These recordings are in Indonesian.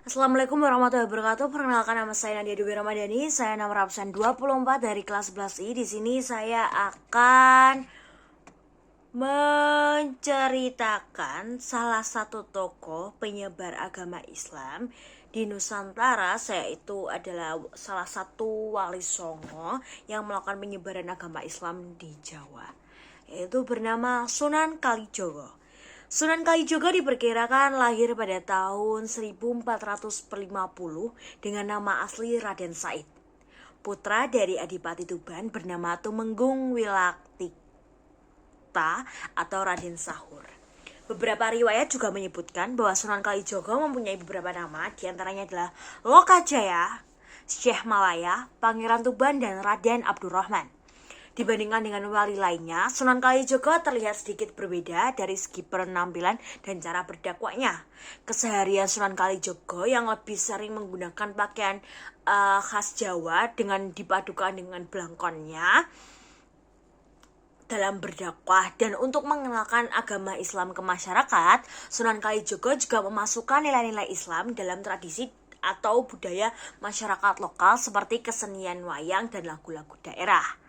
Assalamualaikum warahmatullahi wabarakatuh. Perkenalkan, nama saya Nadia Dewi Ramadhani. Saya nomor absen 24 dari kelas 11I. Di sini saya akan menceritakan salah satu tokoh penyebar agama Islam di Nusantara. Saya itu adalah salah satu wali songo yang melakukan penyebaran agama Islam di Jawa, yaitu bernama Sunan Kalijogo. Sunan Kalijogo diperkirakan lahir pada tahun 1450 dengan nama asli Raden Said, putra dari Adipati Tuban bernama Tumenggung Wilaktita atau Raden Sahur. Beberapa riwayat juga menyebutkan bahwa Sunan Kalijogo mempunyai beberapa nama, diantaranya adalah Lokajaya, Syekh Malaya, Pangeran Tuban, dan Raden Abdurrahman. Dibandingkan dengan wali lainnya, Sunan Kalijogo terlihat sedikit berbeda dari segi penampilan dan cara berdakwahnya. Keseharian Sunan Kalijogo yang lebih sering menggunakan pakaian khas Jawa dengan dipadukan dengan belangkonnya dalam berdakwah dan untuk mengenalkan agama Islam ke masyarakat, Sunan Kalijogo juga memasukkan nilai-nilai Islam dalam tradisi atau budaya masyarakat lokal seperti kesenian wayang dan lagu-lagu daerah.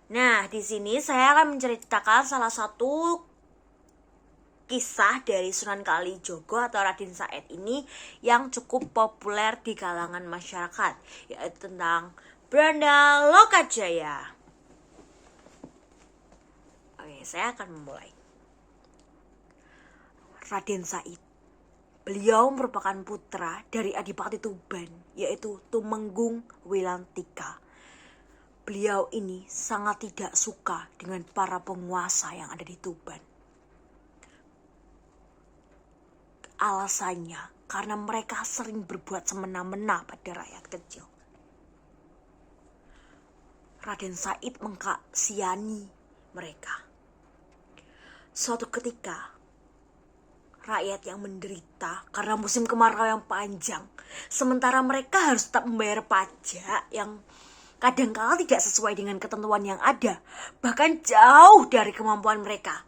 Nah, di sini saya akan menceritakan salah satu kisah dari Sunan Kalijogo atau Raden Said ini yang cukup populer di kalangan masyarakat, yaitu tentang Branda Lokajaya. Oke, saya akan memulai. Raden Said, beliau merupakan putra dari Adipati Tuban, yaitu Tumenggung Wilantika. Beliau ini sangat tidak suka dengan para penguasa yang ada di Tuban. Alasannya karena mereka sering berbuat semena-mena pada rakyat kecil. Raden Said mengkasiani mereka. Suatu ketika, rakyat yang menderita karena musim kemarau yang panjang, sementara mereka harus tetap membayar pajak yang kadangkala tidak sesuai dengan ketentuan yang ada, bahkan jauh dari kemampuan mereka.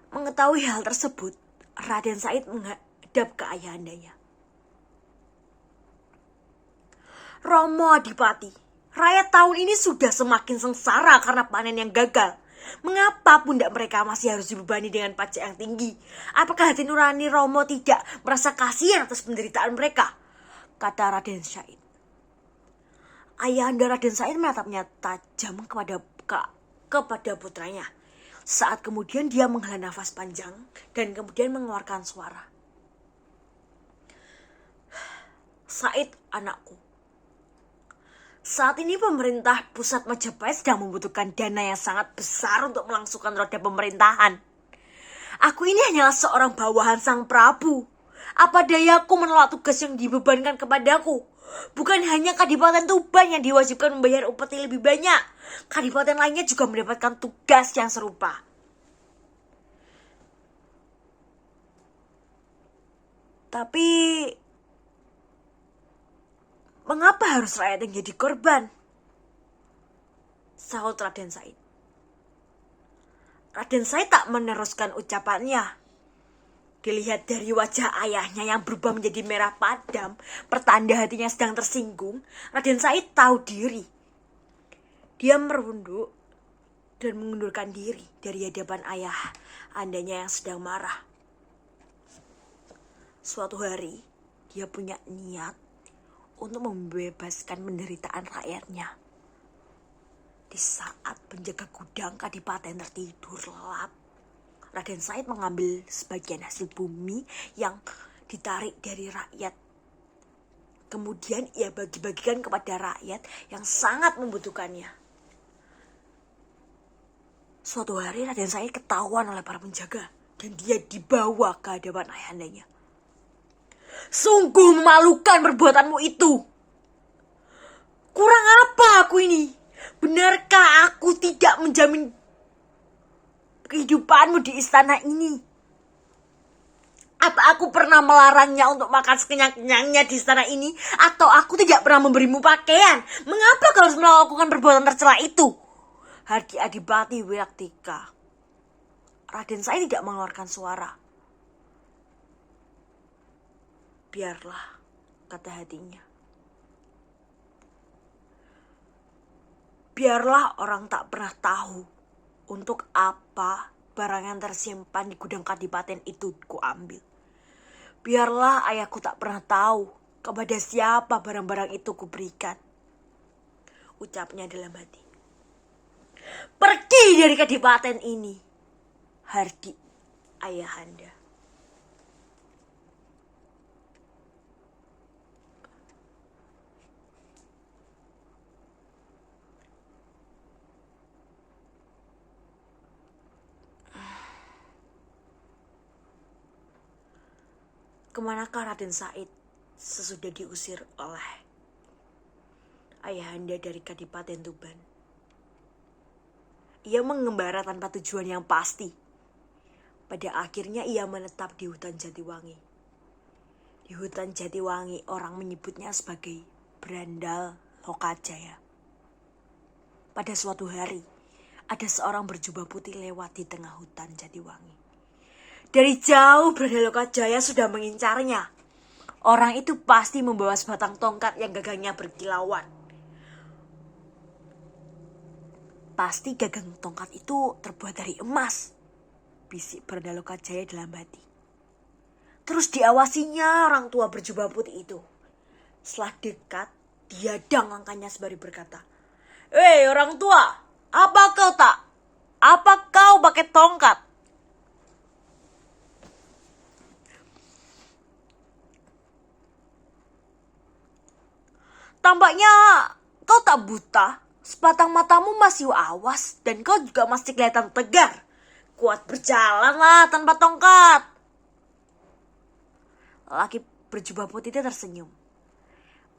Mengetahui hal tersebut, Raden Said menghadap ke ayahandanya. Romo Adipati, rakyat tahun ini sudah semakin sengsara karena panen yang gagal. Mengapa pundak mereka masih harus dibebani dengan pajak yang tinggi? Apakah hati nurani Romo tidak merasa kasihan atas penderitaan mereka? Kata Raden Said. Ayahanda Raden Said menatapnya tajam kepada putranya. Saat kemudian dia menghela nafas panjang dan kemudian mengeluarkan suara. Said, anakku. Saat ini pemerintah pusat Majapahit sedang membutuhkan dana yang sangat besar untuk melangsungkan roda pemerintahan. Aku ini hanyalah seorang bawahan Sang Prabu. Apa dayaku menolak tugas yang dibebankan kepadaku? Bukan hanya Kadipaten Tuban yang diwajibkan membayar upeti lebih banyak. Kadipaten lainnya juga mendapatkan tugas yang serupa. Tapi mengapa harus rakyat yang jadi korban? Sahut Raden Said. Raden Said tak meneruskan ucapannya. Dilihat dari wajah ayahnya yang berubah menjadi merah padam, pertanda hatinya sedang tersinggung, Raden Said tahu diri. Dia merunduk dan mengundurkan diri dari hadapan ayah andanya yang sedang marah. Suatu hari, dia punya niat untuk membebaskan penderitaan rakyatnya. Di saat penjaga gudang Kadipaten tertidur lelap, Raden Said mengambil sebagian hasil bumi yang ditarik dari rakyat. Kemudian ia bagi-bagikan kepada rakyat yang sangat membutuhkannya. Suatu hari Raden Said ketahuan oleh para penjaga dan dia dibawa ke hadapan ayahandanya. Sungguh memalukan perbuatanmu itu. Kurang apa aku ini? Benarkah aku tidak menjamin kehidupanmu di istana ini? Apa aku pernah melarangnya untuk makan sekenyang-kenyangnya di istana ini? Atau aku tidak pernah memberimu pakaian? Mengapa kau harus melakukan perbuatan tercela itu? Hardi Adipati Wiraktika. Raden Said tidak mengeluarkan suara. Biarlah, kata hatinya. Biarlah orang tak pernah tahu untuk apa barang yang tersimpan di gudang kadipaten itu kuambil. Biarlah ayahku tak pernah tahu kepada siapa barang-barang itu kuberikan. Ucapnya dalam hati. Pergi dari kadipaten ini, Hardi ayahanda. Kemanakah Raden Said sesudah diusir oleh ayahanda dari Kadipaten Tuban? Ia mengembara tanpa tujuan yang pasti. Pada akhirnya ia menetap di hutan Jatiwangi. Di hutan Jatiwangi orang menyebutnya sebagai Brandal Lokajaya. Pada suatu hari, ada seorang berjubah putih lewat di tengah hutan Jatiwangi. Dari jauh Brandal Lokajaya sudah mengincarnya. Orang itu pasti membawa sebatang tongkat yang gagangnya berkilauan. Pasti gagang tongkat itu terbuat dari emas, bisik Brandal Lokajaya dalam hati. Terus diawasinya orang tua berjubah putih itu. Setelah dekat, dia angkanya sembari berkata, "Hei orang tua, apa kau tak? Apa kau pakai tongkat?" Tampaknya kau tak buta, sepatang matamu masih awas dan kau juga masih kelihatan tegar. Kuat berjalanlah tanpa tongkat. Laki berjubah putih itu tersenyum.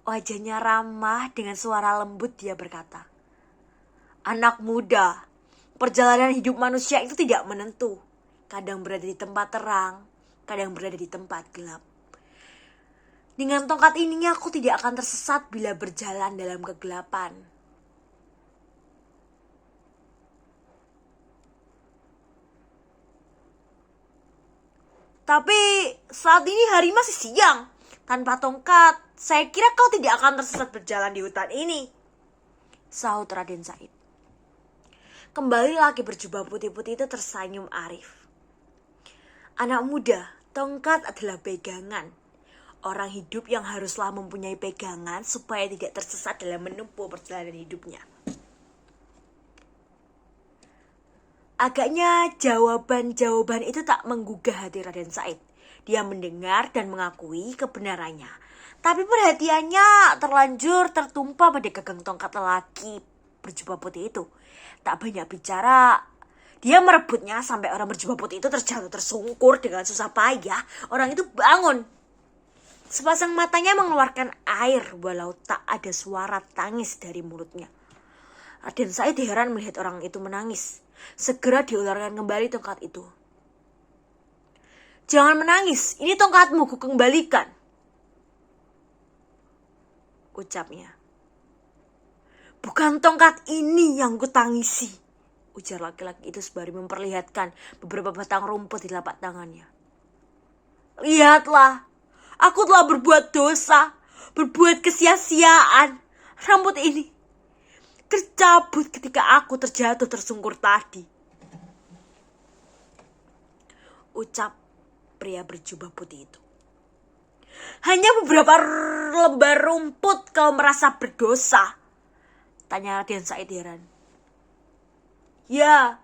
Wajahnya ramah dengan suara lembut dia berkata, "Anak muda, perjalanan hidup manusia itu tidak menentu. Kadang berada di tempat terang, kadang berada di tempat gelap. Dengan tongkat ini aku tidak akan tersesat bila berjalan dalam kegelapan." Tapi saat ini hari masih siang. Tanpa tongkat, saya kira kau tidak akan tersesat berjalan di hutan ini, sahut Raden Said. Kembali laki berjubah putih-putih itu tersenyum arif. Anak muda, tongkat adalah pegangan. Orang hidup yang haruslah mempunyai pegangan supaya tidak tersesat dalam menempuh perjalanan hidupnya. Agaknya jawaban-jawaban itu tak menggugah hati Raden Said. Dia mendengar dan mengakui kebenarannya. Tapi perhatiannya terlanjur tertumpah pada gagang tongkat lelaki berjubah putih itu. Tak banyak bicara, dia merebutnya sampai orang berjubah putih itu terjatuh tersungkur dengan susah payah. Orang itu bangun. Sepasang matanya mengeluarkan air walau tak ada suara tangis dari mulutnya. Raden Said heran melihat orang itu menangis. Segera diularkan kembali tongkat itu. "Jangan menangis, ini tongkatmu, kukembalikan," ucapnya. "Bukan tongkat ini yang kutangisi," ujar laki-laki itu sembari memperlihatkan beberapa batang rumput di telapak tangannya. "Lihatlah, aku telah berbuat dosa, berbuat kesia-siaan. Rambut ini tercabut ketika aku terjatuh tersungkur tadi," ucap pria berjubah putih itu. "Hanya beberapa lembar rumput kau merasa berdosa?" tanya Raden Said heran. "Ya,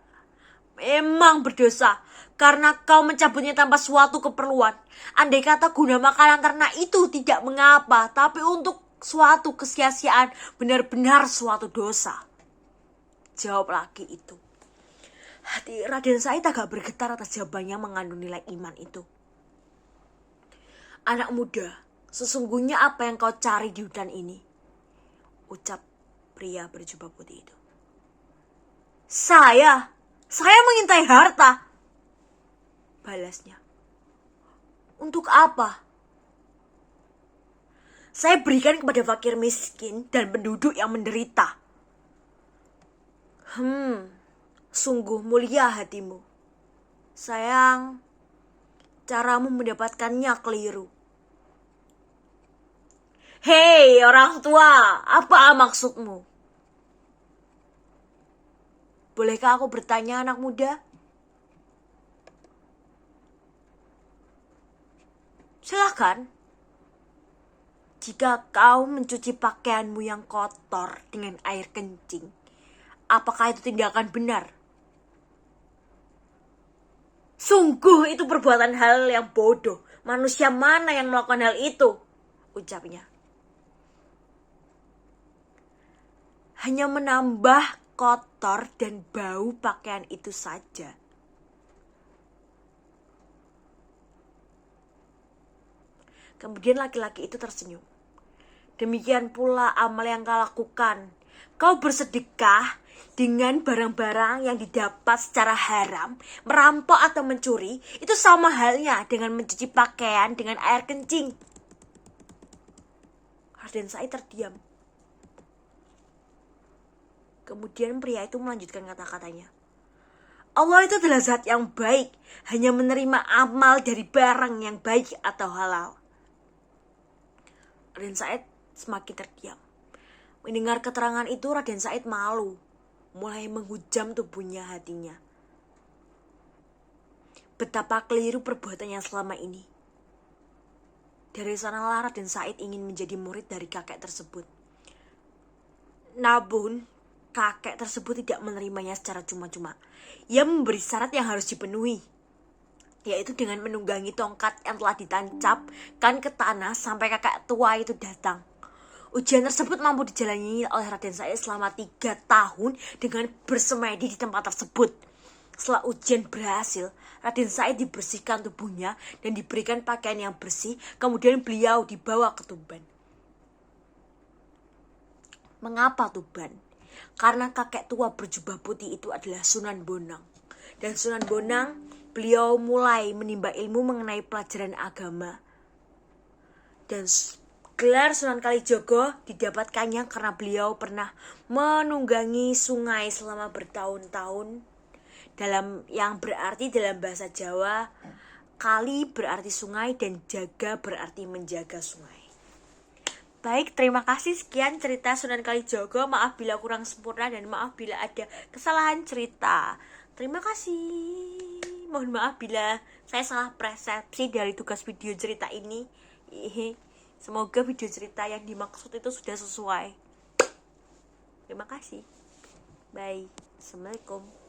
memang berdosa karena kau mencabutnya tanpa suatu keperluan. Andai kata guna makanan ternak itu tidak mengapa, tapi untuk suatu kesia-siaan benar-benar suatu dosa," jawab laki itu. Hati Raden Said agak bergetar atas jawabannya mengandung nilai iman itu. "Anak muda, sesungguhnya apa yang kau cari di hutan ini?" ucap pria berjubah putih itu. Saya mengintai harta," balasnya. "Untuk apa?" "Saya berikan kepada fakir miskin dan penduduk yang menderita." Sungguh mulia hatimu. Sayang, caramu mendapatkannya keliru." Hei orang tua, apa maksudmu? Bolehkah aku bertanya anak muda? Silakan. Jika kau mencuci pakaianmu yang kotor dengan air kencing, apakah itu tindakan benar? Sungguh itu perbuatan hal yang bodoh. Manusia mana yang melakukan hal itu? Ucapnya. Hanya menambah kotor dan bau pakaian itu saja. Kemudian laki-laki itu tersenyum. Demikian pula amal yang kau lakukan. Kau bersedekah dengan barang-barang yang didapat secara haram, merampok atau mencuri, itu sama halnya dengan mencuci pakaian dengan air kencing. Raden Said terdiam. Kemudian pria itu melanjutkan kata-katanya. Allah itu adalah zat yang baik, hanya menerima amal dari barang yang baik atau halal. Raden Said semakin terdiam. Mendengar keterangan itu Raden Said malu, mulai menghujam tubuhnya hatinya. Betapa keliru perbuatannya selama ini. Dari sanalah Raden Said ingin menjadi murid dari kakek tersebut. Namun kakek tersebut tidak menerimanya secara cuma-cuma. Ia memberi syarat yang harus dipenuhi, yaitu dengan menunggangi tongkat yang telah ditancapkan ke tanah sampai kakek tua itu datang. Ujian tersebut mampu dijalani oleh Raden Said selama 3 tahun dengan bersemedi di tempat tersebut. Setelah ujian berhasil, Raden Said dibersihkan tubuhnya dan diberikan pakaian yang bersih, kemudian beliau dibawa ke Tuban. Mengapa Tuban? Karena kakek tua berjubah putih itu adalah Sunan Bonang. Dan Sunan Bonang, beliau mulai menimba ilmu mengenai pelajaran agama. Dan gelar Sunan Kalijogo didapatkannya karena beliau pernah menunggangi sungai selama bertahun-tahun, yang berarti dalam bahasa Jawa, kali berarti sungai dan jaga berarti menjaga sungai. Baik, terima kasih, sekian cerita Sunan Kalijogo. Maaf bila kurang sempurna dan maaf bila ada kesalahan cerita. Terima kasih. Mohon maaf bila saya salah persepsi dari tugas video cerita ini. Semoga video cerita yang dimaksud itu sudah sesuai. Terima kasih. Bye. Assalamualaikum.